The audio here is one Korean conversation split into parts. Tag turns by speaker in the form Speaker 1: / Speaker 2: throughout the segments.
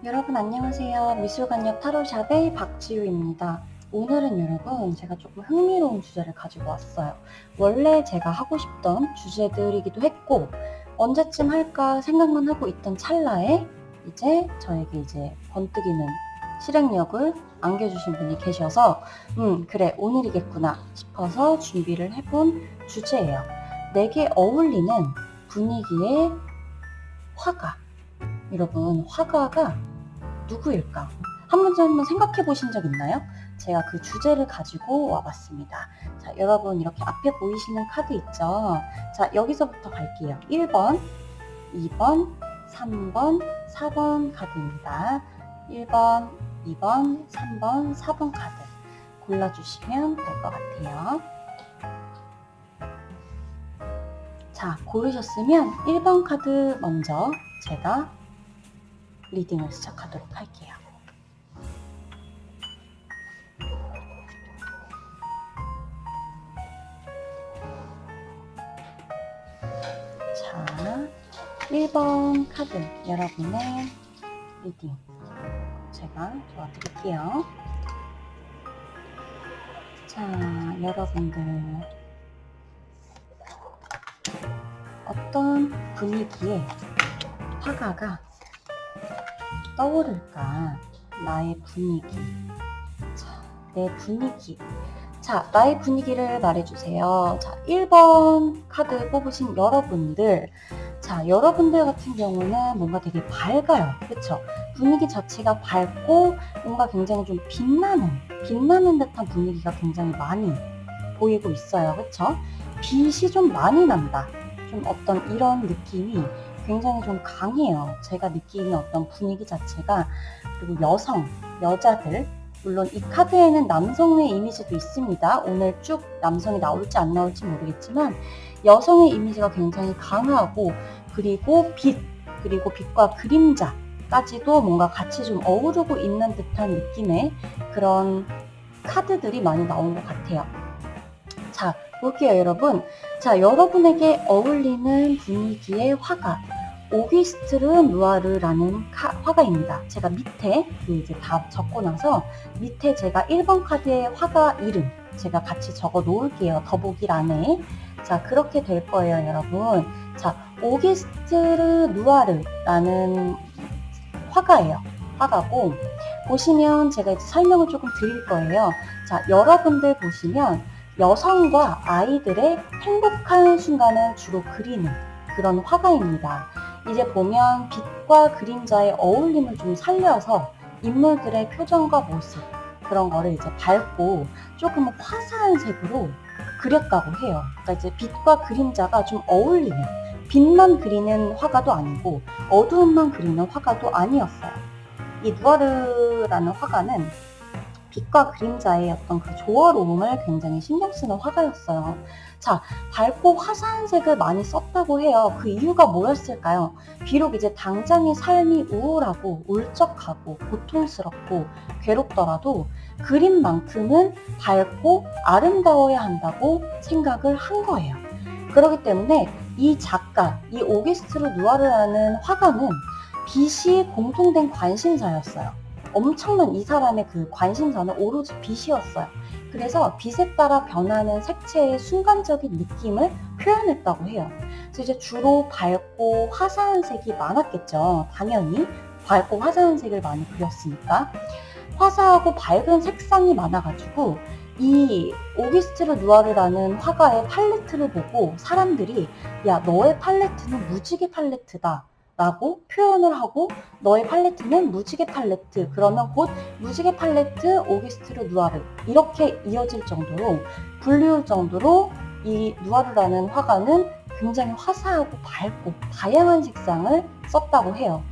Speaker 1: 여러분 안녕하세요. 미술관역 타로샵의 박지우입니다. 오늘은 여러분 제가 조금 흥미로운 주제를 가지고 왔어요. 원래 제가 하고 싶던 주제들이기도 했고 언제쯤 할까 생각만 하고 있던 찰나에 저에게 번뜩이는 실행력을 안겨주신 분이 계셔서 그래 오늘이겠구나 싶어서 준비를 해본 주제예요. 내게 어울리는 분위기의 화가. 여러분 화가가 누구일까? 한 번쯤 한번 생각해 보신 적 있나요? 제가 그 주제를 가지고 와봤습니다. 자, 여러분 이렇게 앞에 보이시는 카드 있죠? 자, 여기서부터 갈게요. 1번, 2번, 3번, 4번 카드입니다. 1번, 2번, 3번, 4번 카드 골라주시면 될 것 같아요. 자, 고르셨으면 1번 카드 먼저 제가 리딩을 시작하도록 할게요. 자, 1번 카드 여러분의 리딩 제가 도와드릴게요. 자, 여러분들 어떤 분위기에 화가가 떠오를까? 나의 분위기. 자, 내 분위기. 자, 나의 분위기를 말해주세요. 자, 1번 카드 뽑으신 여러분들. 자, 여러분들 같은 경우는 뭔가 되게 밝아요. 그쵸? 분위기 자체가 밝고 뭔가 굉장히 좀 빛나는 듯한 분위기가 굉장히 많이 보이고 있어요. 그쵸? 빛이 좀 많이 난다. 좀 어떤 이런 느낌이 굉장히 좀 강해요. 제가 느끼는 어떤 분위기 자체가. 그리고 여자들, 물론 이 카드에는 남성의 이미지도 있습니다. 오늘 쭉 남성이 나올지 안 나올지 모르겠지만 여성의 이미지가 굉장히 강하고 그리고 빛과 그림자까지도 뭔가 같이 좀 어우르고 있는 듯한 느낌의 그런 카드들이 많이 나온 것 같아요. 자, 볼게요, 여러분. 자, 여러분에게 어울리는 분위기의 화가 오기스트 르누아르라는 화가입니다. 제가 밑에 다 적고 나서 밑에 제가 1번 카드의 화가 이름 제가 같이 적어 놓을게요. 더보기란에. 자, 그렇게 될 거예요, 여러분. 자, 오기스트 르누아르라는 화가고 보시면 제가 설명을 조금 드릴 거예요. 자, 여러분들 보시면 여성과 아이들의 행복한 순간을 주로 그리는 그런 화가입니다. 이제 보면 빛과 그림자의 어울림을 좀 살려서 인물들의 표정과 모습 그런 거를 이제 밝고 조금 화사한 색으로 그렸다고 해요. 그러니까 이제 빛과 그림자가 좀 어울리는 빛만 그리는 화가도 아니고 어두움만 그리는 화가도 아니었어요. 이 누아르라는 화가는 빛과 그림자의 어떤 그 조화로움을 굉장히 신경 쓰는 화가였어요. 자, 밝고 화사한 색을 많이 썼다고 해요. 그 이유가 뭐였을까요? 비록 이제 당장의 삶이 우울하고 울적하고 고통스럽고 괴롭더라도 그림만큼은 밝고 아름다워야 한다고 생각을 한 거예요. 그렇기 때문에 이 작가, 이 오기스트 르누아르라는 화가는 빛이 공통된 관심사였어요. 엄청난 이 사람의 그 관심사는 오로지 빛이었어요. 그래서 빛에 따라 변하는 색채의 순간적인 느낌을 표현했다고 해요. 그래서 이제 주로 밝고 화사한 색이 많았겠죠. 당연히 밝고 화사한 색을 많이 그렸으니까. 화사하고 밝은 색상이 많아가지고 이 오기스트 르누아르라는 화가의 팔레트를 보고 사람들이 야, 너의 팔레트는 무지개 팔레트다 라고 표현을 하고 너의 팔레트는 무지개 팔레트 그러면 곧 무지개 팔레트 오기스트 르누아르 이렇게 이어질 정도로 불리울 정도로 이 누아르라는 화가는 굉장히 화사하고 밝고 다양한 색상을 썼다고 해요.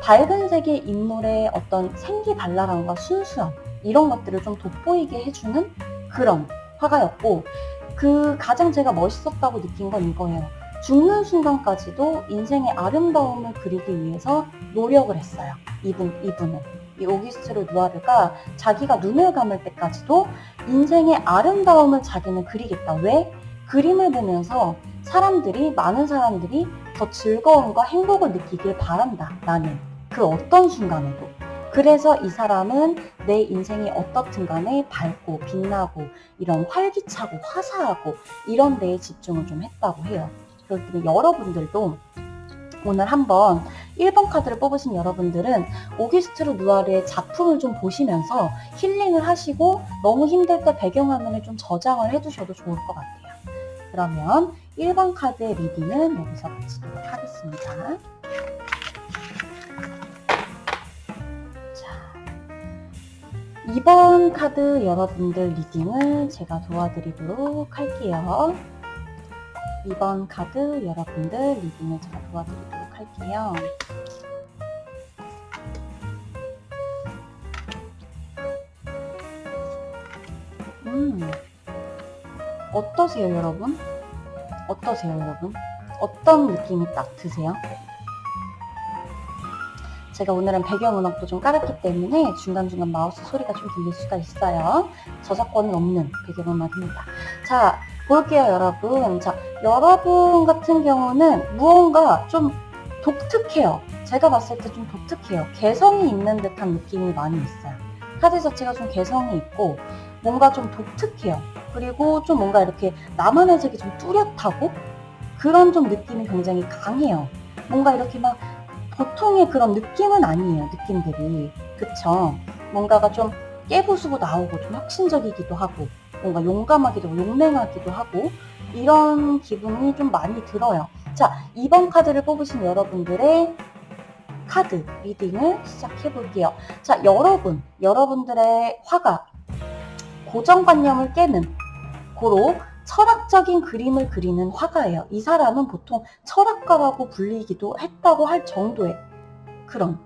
Speaker 1: 밝은 색의 인물의 어떤 생기발랄함과 순수함 이런 것들을 좀 돋보이게 해주는 그런 화가였고 그 가장 제가 멋있었다고 느낀 건 이거예요. 죽는 순간까지도 인생의 아름다움을 그리기 위해서 노력을 했어요. 이분은. 이 오기스트 르누아르가 자기가 눈을 감을 때까지도 인생의 아름다움을 자기는 그리겠다. 왜? 그림을 보면서 많은 사람들이 더 즐거움과 행복을 느끼길 바란다. 나는 그 어떤 순간에도. 그래서 이 사람은 내 인생이 어떻든 간에 밝고 빛나고 이런 활기차고 화사하고 이런 데에 집중을 좀 했다고 해요. 그렇기 때문에 여러분들도 오늘 한번 1번 카드를 뽑으신 여러분들은 오기스트 르누아르의 작품을 좀 보시면서 힐링을 하시고 너무 힘들 때 배경화면에 좀 저장을 해두셔도 좋을 것 같아요. 그러면 1번 카드의 리딩은 여기서 마치도록 하겠습니다. 자, 2번 카드 여러분들 리딩을 제가 도와드리도록 할게요. 2번 카드 여러분들 리딩을 제가 도와드리도록 할게요. 어떠세요, 여러분? 어떠세요, 여러분? 어떤 느낌이 딱 드세요? 제가 오늘은 배경음악도 좀 깔았기 때문에 중간중간 마우스 소리가 좀 들릴 수가 있어요. 저작권은 없는 배경음악입니다. 자, 볼게요, 여러분. 자, 여러분 같은 경우는 무언가 좀 독특해요. 제가 봤을 때 좀 독특해요. 개성이 있는 듯한 느낌이 많이 있어요. 카드 자체가 좀 개성이 있고 뭔가 좀 독특해요. 그리고 좀 뭔가 이렇게 나만의 색이 좀 뚜렷하고 그런 좀 느낌이 굉장히 강해요. 뭔가 이렇게 막 보통의 그런 느낌은 아니에요. 느낌들이. 그쵸? 뭔가가 좀 깨부수고 나오고 좀 혁신적이기도 하고 뭔가 용감하기도 하고 용맹하기도 하고 이런 기분이 좀 많이 들어요. 자, 2번 카드를 뽑으신 여러분들의 카드 리딩을 시작해 볼게요. 자, 여러분들의 화가 고정관념을 깨는 고로 철학적인 그림을 그리는 화가예요. 이 사람은 보통 철학가라고 불리기도 했다고 할 정도의 그런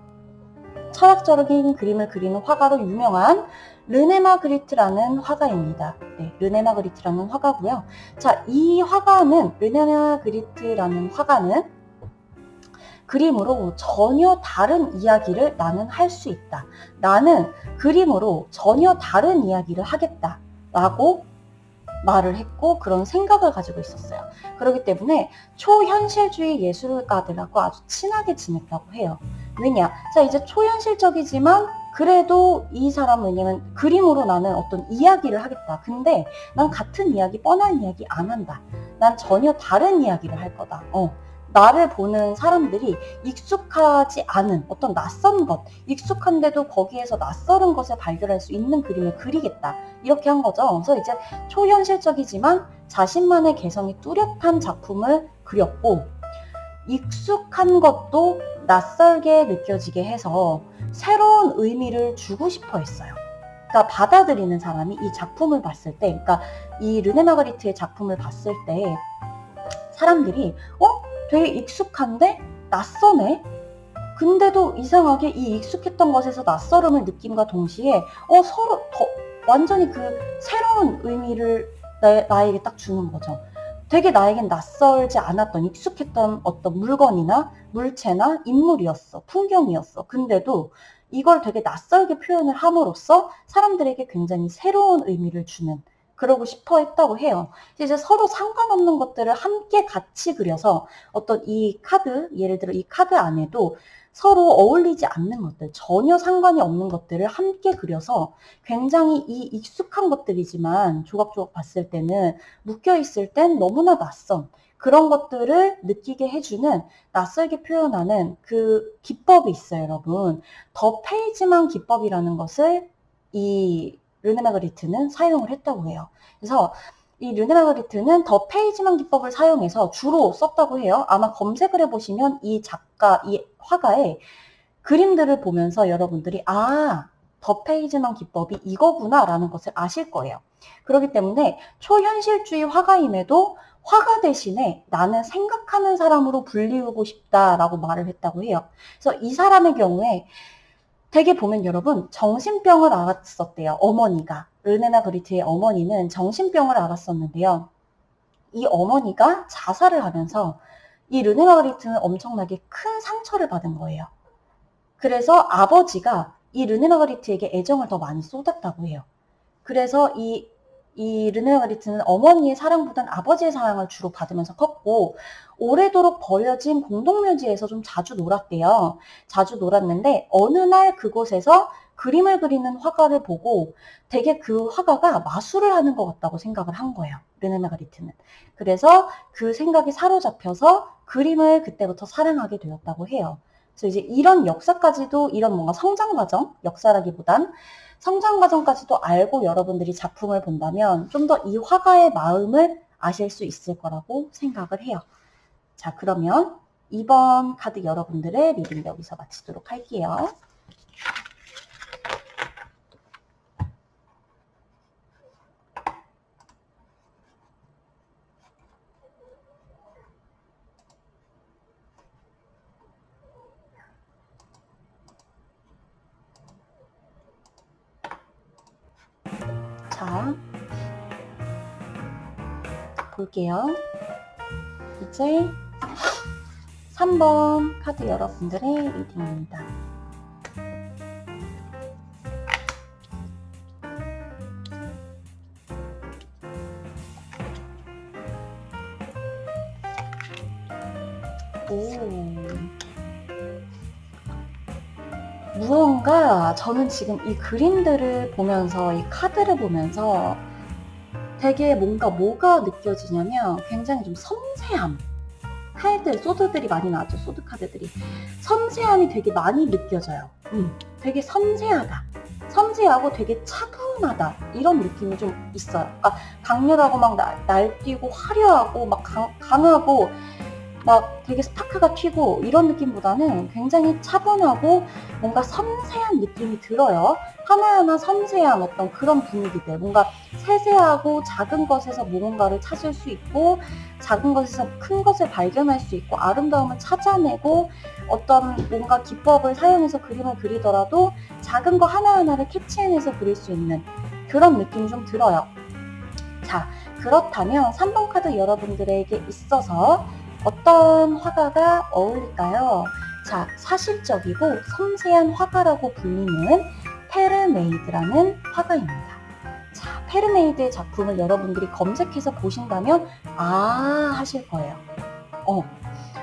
Speaker 1: 철학적인 그림을 그리는 화가로 유명한 르네 마그리트라는 화가입니다. 네, 르네 마그리트라는 화가고요. 자, 이 화가는 르네 마그리트라는 화가는 그림으로 전혀 다른 이야기를 나는 할 수 있다. 나는 그림으로 전혀 다른 이야기를 하겠다. 라고 말을 했고 그런 생각을 가지고 있었어요. 그렇기 때문에 초현실주의 예술가들하고 아주 친하게 지냈다고 해요. 왜냐? 자, 이제 초현실적이지만 그래도 이 사람은 왜냐면 그림으로 나는 어떤 이야기를 하겠다. 근데 난 같은 이야기, 뻔한 이야기 안 한다. 난 전혀 다른 이야기를 할 거다. 나를 보는 사람들이 익숙하지 않은 어떤 낯선 것, 익숙한데도 거기에서 낯설은 것을 발견할 수 있는 그림을 그리겠다. 이렇게 한 거죠. 그래서 이제 초현실적이지만 자신만의 개성이 뚜렷한 작품을 그렸고 익숙한 것도 낯설게 느껴지게 해서 새로운 의미를 주고 싶어 했어요. 그러니까 받아들이는 사람이 이 작품을 봤을 때, 그러니까 이 르네 마그리트의 작품을 봤을 때 사람들이 되게 익숙한데 낯서네? 근데도 이상하게 이 익숙했던 것에서 낯설음을 느낌과 동시에 서로 완전히 그 새로운 의미를 나에게 딱 주는 거죠. 되게 나에겐 낯설지 않았던 익숙했던 어떤 물건이나 물체나 인물이었어. 풍경이었어. 근데도 이걸 되게 낯설게 표현을 함으로써 사람들에게 굉장히 새로운 의미를 주는 그러고 싶어 했다고 해요. 이제 서로 상관없는 것들을 함께 같이 그려서 어떤 이 카드, 예를 들어 이 카드 안에도 서로 어울리지 않는 것들, 전혀 상관이 없는 것들을 함께 그려서 굉장히 이 익숙한 것들이지만 조각조각 봤을 때는 묶여있을 땐 너무나 낯선 그런 것들을 느끼게 해주는 낯설게 표현하는 그 기법이 있어요, 여러분. 더 페이지만 기법이라는 것을 이 르네 마그리트는 사용을 했다고 해요. 그래서 이 르네 마그리트는 더 페이지만 기법을 사용해서 주로 썼다고 해요. 아마 검색을 해보시면 이 작가, 이 화가의 그림들을 보면서 여러분들이 더 페이지만 기법이 이거구나 라는 것을 아실 거예요. 그렇기 때문에 초현실주의 화가임에도 화가 대신에 나는 생각하는 사람으로 불리우고 싶다라고 말을 했다고 해요. 그래서 이 사람의 경우에 되게 보면 여러분 정신병을 앓았었대요. 어머니가. 르네 마그리트의 어머니는 정신병을 앓았었는데요. 이 어머니가 자살을 하면서 이 르네 마그리트는 엄청나게 큰 상처를 받은 거예요. 그래서 아버지가 이 르네 마그리트에게 애정을 더 많이 쏟았다고 해요. 그래서 이 이 르네 마그리트는 어머니의 사랑보단 아버지의 사랑을 주로 받으면서 컸고 오래도록 버려진 공동묘지에서 좀 자주 놀았대요. 자주 놀았는데 어느 날 그곳에서 그림을 그리는 화가를 보고 되게 그 화가가 마술을 하는 것 같다고 생각을 한 거예요. 르네 마그리트는. 그래서 그 생각이 사로잡혀서 그림을 그때부터 사랑하게 되었다고 해요. 그래서 이제 이런 역사까지도 이런 뭔가 성장 과정, 역사라기보단 성장 과정까지도 알고 여러분들이 작품을 본다면 좀 더 이 화가의 마음을 아실 수 있을 거라고 생각을 해요. 자, 그러면 이번 카드 여러분들의 리딩 여기서 마치도록 할게요. 자, 볼게요. 이제 3번 카드 여러분들의 리딩입니다. 무언가 저는 지금 이 그림들을 보면서 이 카드를 보면서 되게 뭐가 느껴지냐면 굉장히 좀 섬세함. 칼들, 소드들이 많이 나왔죠. 소드 카드들이. 섬세함이 되게 많이 느껴져요. 되게 섬세하다. 섬세하고 되게 차분하다. 이런 느낌이 좀 있어요. 그러니까 강렬하고 막 날뛰고 화려하고 막 강하고 막 되게 스파크가 튀고 이런 느낌보다는 굉장히 차분하고 뭔가 섬세한 느낌이 들어요. 하나하나 섬세한 어떤 그런 분위기들, 뭔가 세세하고 작은 것에서 무언가를 찾을 수 있고 작은 것에서 큰 것을 발견할 수 있고 아름다움을 찾아내고 어떤 뭔가 기법을 사용해서 그림을 그리더라도 작은 거 하나하나를 캐치해내서 그릴 수 있는 그런 느낌이 좀 들어요. 자, 그렇다면 3번 카드 여러분들에게 있어서 어떤 화가가 어울릴까요? 자, 사실적이고 섬세한 화가라고 불리는 페르메이드라는 화가입니다. 자, 페르메이드의 작품을 여러분들이 검색해서 보신다면 하실 거예요.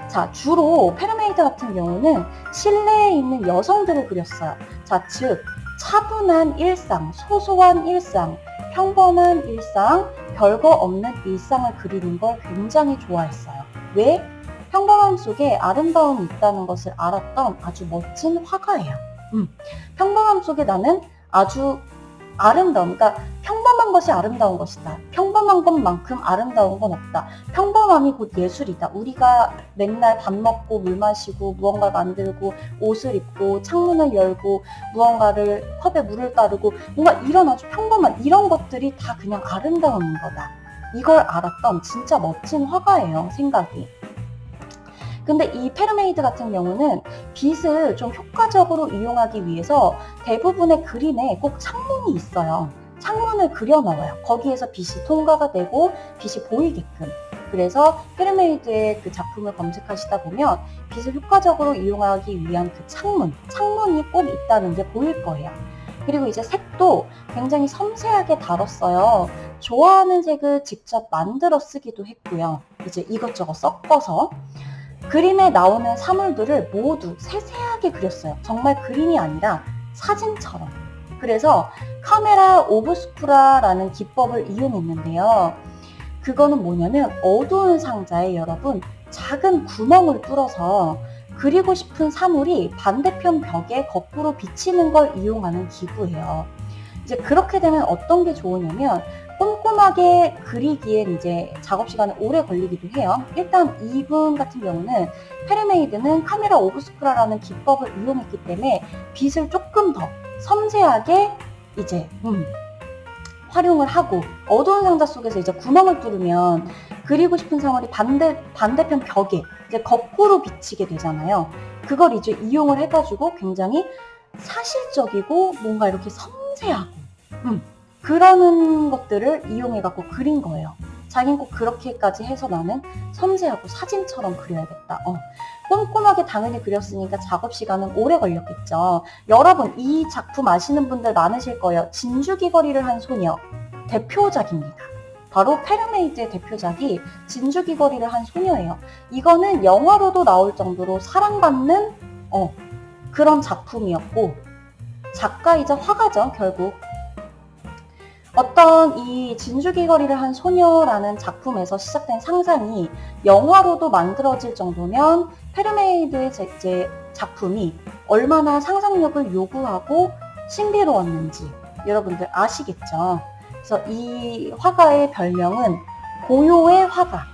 Speaker 1: 자, 주로 페르메이드 같은 경우는 실내에 있는 여성들을 그렸어요. 자, 즉 차분한 일상, 소소한 일상, 평범한 일상, 별거 없는 일상을 그리는 걸 굉장히 좋아했어요. 왜? 평범함 속에 아름다움이 있다는 것을 알았던 아주 멋진 화가예요. 평범함 속에 나는 아주 아름다움, 그러니까 평범한 것이 아름다운 것이다. 평범한 것만큼 아름다운 건 없다. 평범함이 곧 예술이다. 우리가 맨날 밥 먹고 물 마시고 무언가 만들고 옷을 입고 창문을 열고 무언가를 컵에 물을 따르고 뭔가 이런 아주 평범한 이런 것들이 다 그냥 아름다움인 거다. 이걸 알았던 진짜 멋진 화가예요, 생각이. 근데 이 페르메이드 같은 경우는 빛을 좀 효과적으로 이용하기 위해서 대부분의 그림에 꼭 창문이 있어요. 창문을 그려 넣어요. 거기에서 빛이 통과가 되고 빛이 보이게끔. 그래서 페르메이드의 그 작품을 검색하시다 보면 빛을 효과적으로 이용하기 위한 그 창문이 꼭 있다는 게 보일 거예요. 그리고 이제 색도 굉장히 섬세하게 다뤘어요. 좋아하는 색을 직접 만들어 쓰기도 했고요. 이제 이것저것 섞어서 그림에 나오는 사물들을 모두 세세하게 그렸어요. 정말 그림이 아니라 사진처럼. 그래서 카메라 오브스쿠라라는 기법을 이용했는데요. 그거는 뭐냐면 어두운 상자에 여러분 작은 구멍을 뚫어서 그리고 싶은 사물이 반대편 벽에 거꾸로 비치는 걸 이용하는 기구예요. 이제 그렇게 되면 어떤 게 좋으냐면 꼼꼼하게 그리기엔 이제 작업 시간이 오래 걸리기도 해요. 일단 이분 같은 경우는 페르메이드는 카메라 오브스쿠라라는 기법을 이용했기 때문에 빛을 조금 더 섬세하게 이제 활용을 하고 어두운 상자 속에서 이제 구멍을 뚫으면 그리고 싶은 사물이 반대편 벽에 이제 거꾸로 비치게 되잖아요. 그걸 이제 이용을 해가지고 굉장히 사실적이고 뭔가 이렇게 섬세하고 그러는 것들을 이용해갖고 그린 거예요. 자기는 꼭 그렇게까지 해서 나는 섬세하고 사진처럼 그려야겠다. 꼼꼼하게 당연히 그렸으니까 작업 시간은 오래 걸렸겠죠. 여러분 이 작품 아시는 분들 많으실 거예요. 진주 귀걸이를 한 소녀. 대표작입니다. 바로 페르메이드의 대표작이 진주귀걸이를 한 소녀예요. 이거는 영화로도 나올 정도로 사랑받는 그런 작품이었고, 작가이자 화가죠, 결국. 어떤 이 진주귀걸이를 한 소녀라는 작품에서 시작된 상상이 영화로도 만들어질 정도면 페르메이드의 이제 작품이 얼마나 상상력을 요구하고 신비로웠는지 여러분들 아시겠죠? 그래서 이 화가의 별명은 고요의 화가,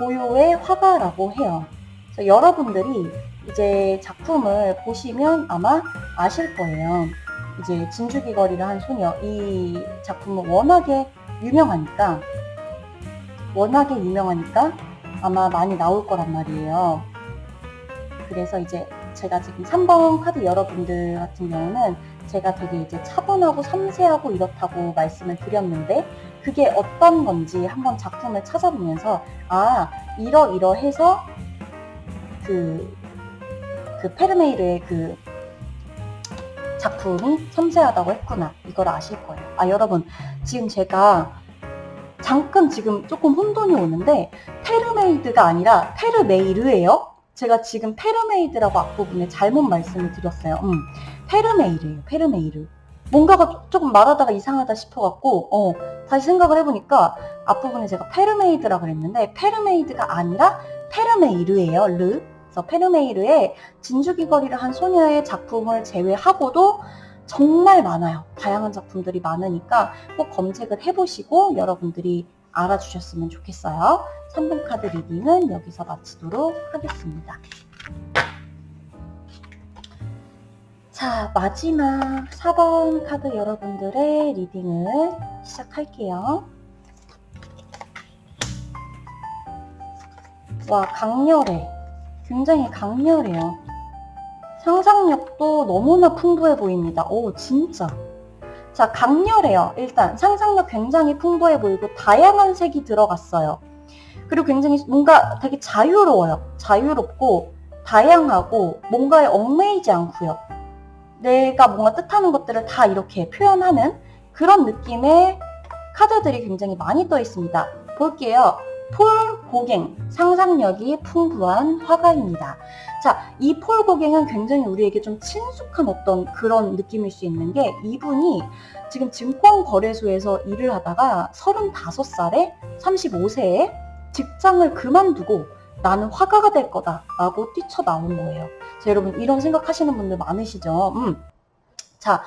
Speaker 1: 고요의 화가라고 해요. 그래서 여러분들이 이제 작품을 보시면 아마 아실 거예요. 이제 진주귀걸이를 한 소녀, 이 작품은 워낙에 유명하니까 아마 많이 나올 거란 말이에요. 그래서 이제 제가 지금 3번 카드 여러분들 같은 경우는 제가 되게 이제 차분하고 섬세하고 이렇다고 말씀을 드렸는데, 그게 어떤 건지 한번 작품을 찾아보면서 이러이러해서 그 페르메이르의 그 작품이 섬세하다고 했구나, 이걸 아실 거예요. 여러분, 지금 제가 잠깐 지금 조금 혼돈이 오는데 페르메이드가 아니라 페르메이르예요. 제가 지금 페르메이드라고 앞부분에 잘못 말씀을 드렸어요. 페르메이르예요. 페르메이르. 뭔가가 조금 말하다가 이상하다 싶어갖고 다시 생각을 해보니까 앞부분에 제가 페르메이드라고 그랬는데 페르메이드가 아니라 페르메이르예요. 그래서 페르메이르의 진주귀걸이를 한 소녀의 작품을 제외하고도 정말 많아요. 다양한 작품들이 많으니까 꼭 검색을 해보시고 여러분들이 알아주셨으면 좋겠어요. 3번 카드 리딩은 여기서 마치도록 하겠습니다. 자, 마지막 4번 카드 여러분들의 리딩을 시작할게요. 와, 강렬해. 굉장히 강렬해요. 상상력도 너무나 풍부해 보입니다. 오, 진짜. 자, 강렬해요. 일단 상상력 굉장히 풍부해 보이고 다양한 색이 들어갔어요. 그리고 굉장히 뭔가 되게 자유로워요. 자유롭고 다양하고 뭔가에 얽매이지 않고요. 내가 뭔가 뜻하는 것들을 다 이렇게 표현하는 그런 느낌의 카드들이 굉장히 많이 떠 있습니다. 볼게요. 폴 고갱, 상상력이 풍부한 화가입니다. 자, 이 폴 고갱은 굉장히 우리에게 좀 친숙한 어떤 그런 느낌일 수 있는 게, 이분이 지금 증권거래소에서 일을 하다가 35살에 35세에 직장을 그만두고 나는 화가가 될 거다 라고 뛰쳐나온 거예요. 자, 여러분 이런 생각하시는 분들 많으시죠? 자,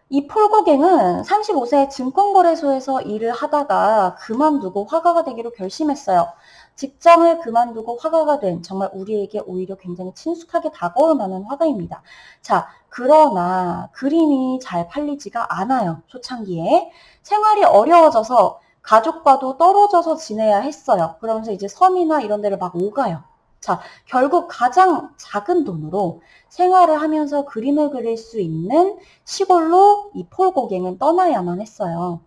Speaker 1: 이 폴 고갱은 35세 증권거래소에서 일을 하다가 그만두고 화가가 되기로 결심했어요. 직장을 그만두고 화가가 된, 정말 우리에게 오히려 굉장히 친숙하게 다가올 만한 화가입니다. 자, 그러나 그림이 잘 팔리지가 않아요. 초창기에. 생활이 어려워져서 가족과도 떨어져서 지내야 했어요. 그러면서 이제 섬이나 이런 데를 막 오가요. 자, 결국 가장 작은 돈으로 생활을 하면서 그림을 그릴 수 있는 시골로 이 폴 고갱은 떠나야만 했어요.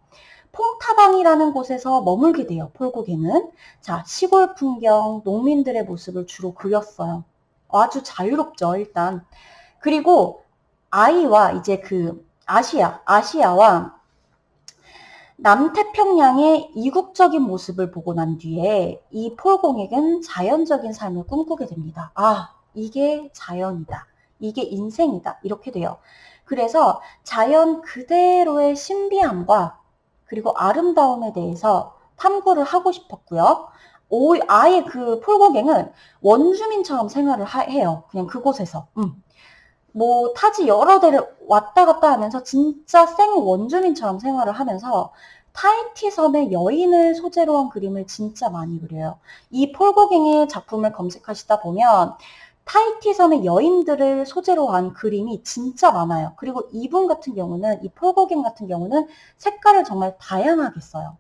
Speaker 1: 퐁타방이라는 곳에서 머물게 돼요. 폴 고갱은. 자, 시골 풍경, 농민들의 모습을 주로 그렸어요. 아주 자유롭죠, 일단. 그리고 아이와 이제 그 아시아와 남태평양의 이국적인 모습을 보고 난 뒤에 이 폴 고갱은 자연적인 삶을 꿈꾸게 됩니다. 이게 자연이다. 이게 인생이다. 이렇게 돼요. 그래서 자연 그대로의 신비함과 그리고 아름다움에 대해서 탐구를 하고 싶었고요. 아예 그 폴 고갱은 원주민처럼 생활을 해요. 그냥 그곳에서. 뭐 타지 여러 대를 왔다 갔다 하면서 진짜 생 원주민처럼 생활을 하면서 타히티 섬의 여인을 소재로 한 그림을 진짜 많이 그려요. 이 폴 고갱의 작품을 검색하시다 보면 타히티 섬의 여인들을 소재로 한 그림이 진짜 많아요. 그리고 이분 같은 경우는, 이 폴 고갱 같은 경우는 색깔을 정말 다양하게 써요.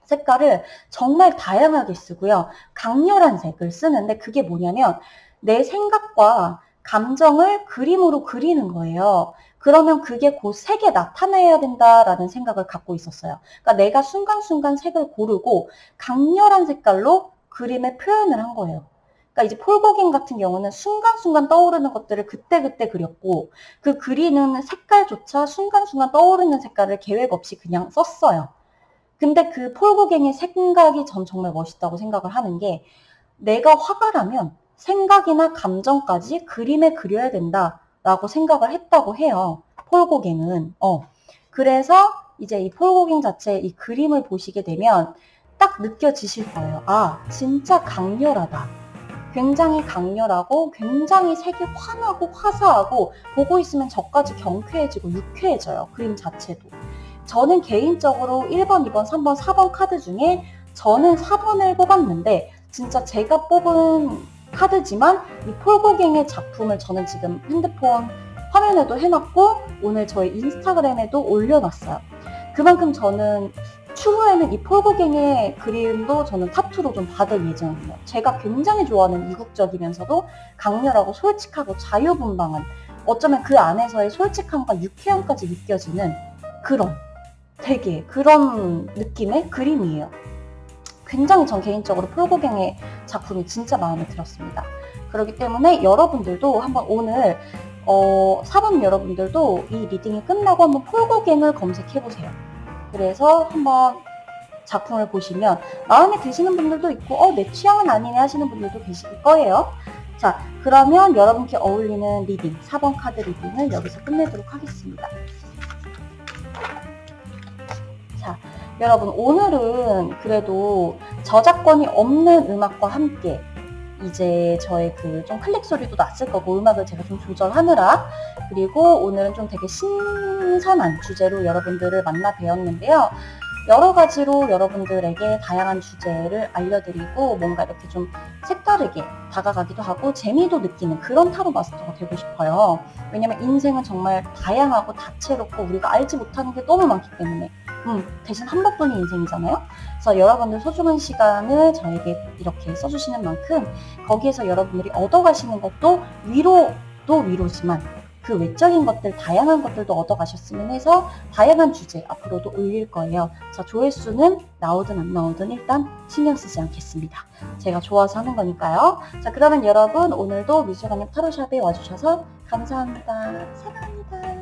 Speaker 1: 색깔을 정말 다양하게 쓰고요. 강렬한 색을 쓰는데 그게 뭐냐면 내 생각과 감정을 그림으로 그리는 거예요. 그러면 그게 그 색에 나타나야 된다라는 생각을 갖고 있었어요. 그러니까 내가 순간순간 색을 고르고 강렬한 색깔로 그림에 표현을 한 거예요. 그러니까 이제 폴고갱 같은 경우는 순간순간 떠오르는 것들을 그때그때 그렸고 그 그리는 색깔조차 순간순간 떠오르는 색깔을 계획 없이 그냥 썼어요. 근데 그 폴고갱의 생각이 전 정말 멋있다고 생각을 하는 게 내가 화가 나면 생각이나 감정까지 그림에 그려야 된다라고 생각을 했다고 해요. 폴고갱은. 그래서 이제 이 폴고갱 자체의 이 그림을 보시게 되면 딱 느껴지실 거예요. 아, 진짜 강렬하다. 굉장히 강렬하고 굉장히 색이 환하고 화사하고 보고 있으면 저까지 경쾌해지고 유쾌해져요. 그림 자체도. 저는 개인적으로 1번, 2번, 3번, 4번 카드 중에 저는 4번을 뽑았는데 진짜 제가 뽑은 카드지만 이 폴고갱의 작품을 저는 지금 핸드폰 화면에도 해놨고 오늘 저희 인스타그램에도 올려놨어요. 그만큼 저는 추후에는 이 폴고갱의 그림도 저는 타투로 좀 받을 예정이에요. 제가 굉장히 좋아하는 이국적이면서도 강렬하고 솔직하고 자유분방한 어쩌면 그 안에서의 솔직함과 유쾌함까지 느껴지는 그런 되게 그런 느낌의 그림이에요. 굉장히 전 개인적으로 폴고갱의 작품이 진짜 마음에 들었습니다. 그렇기 때문에 여러분들도 한번 오늘 4번 여러분들도 이 리딩이 끝나고 한번 폴고갱을 검색해보세요. 그래서 한번 작품을 보시면 마음에 드시는 분들도 있고 내 취향은 아니네 하시는 분들도 계실 거예요. 자, 그러면 여러분께 어울리는 리딩 4번 카드 리딩을 여기서 끝내도록 하겠습니다. 자, 여러분 오늘은 그래도 저작권이 없는 음악과 함께 이제 저의 그 좀 클릭 소리도 났을 거고 음악을 제가 좀 조절하느라 그리고 오늘은 좀 되게 신선한 주제로 여러분들을 만나 뵈었는데요. 여러 가지로 여러분들에게 다양한 주제를 알려드리고 뭔가 이렇게 좀 색다르게 다가가기도 하고 재미도 느끼는 그런 타로 마스터가 되고 싶어요. 왜냐면 인생은 정말 다양하고 다채롭고 우리가 알지 못하는 게 너무 많기 때문에 대신 한 번뿐인 인생이잖아요. 그래서 여러분들 소중한 시간을 저에게 이렇게 써주시는 만큼 거기에서 여러분들이 얻어가시는 것도 위로도 위로지만 그 외적인 것들, 다양한 것들도 얻어가셨으면 해서 다양한 주제 앞으로도 올릴 거예요. 자, 조회수는 나오든 안 나오든 일단 신경 쓰지 않겠습니다. 제가 좋아서 하는 거니까요. 자, 그러면 여러분 오늘도 미술관역 타로샵에 와주셔서 감사합니다. 사랑합니다.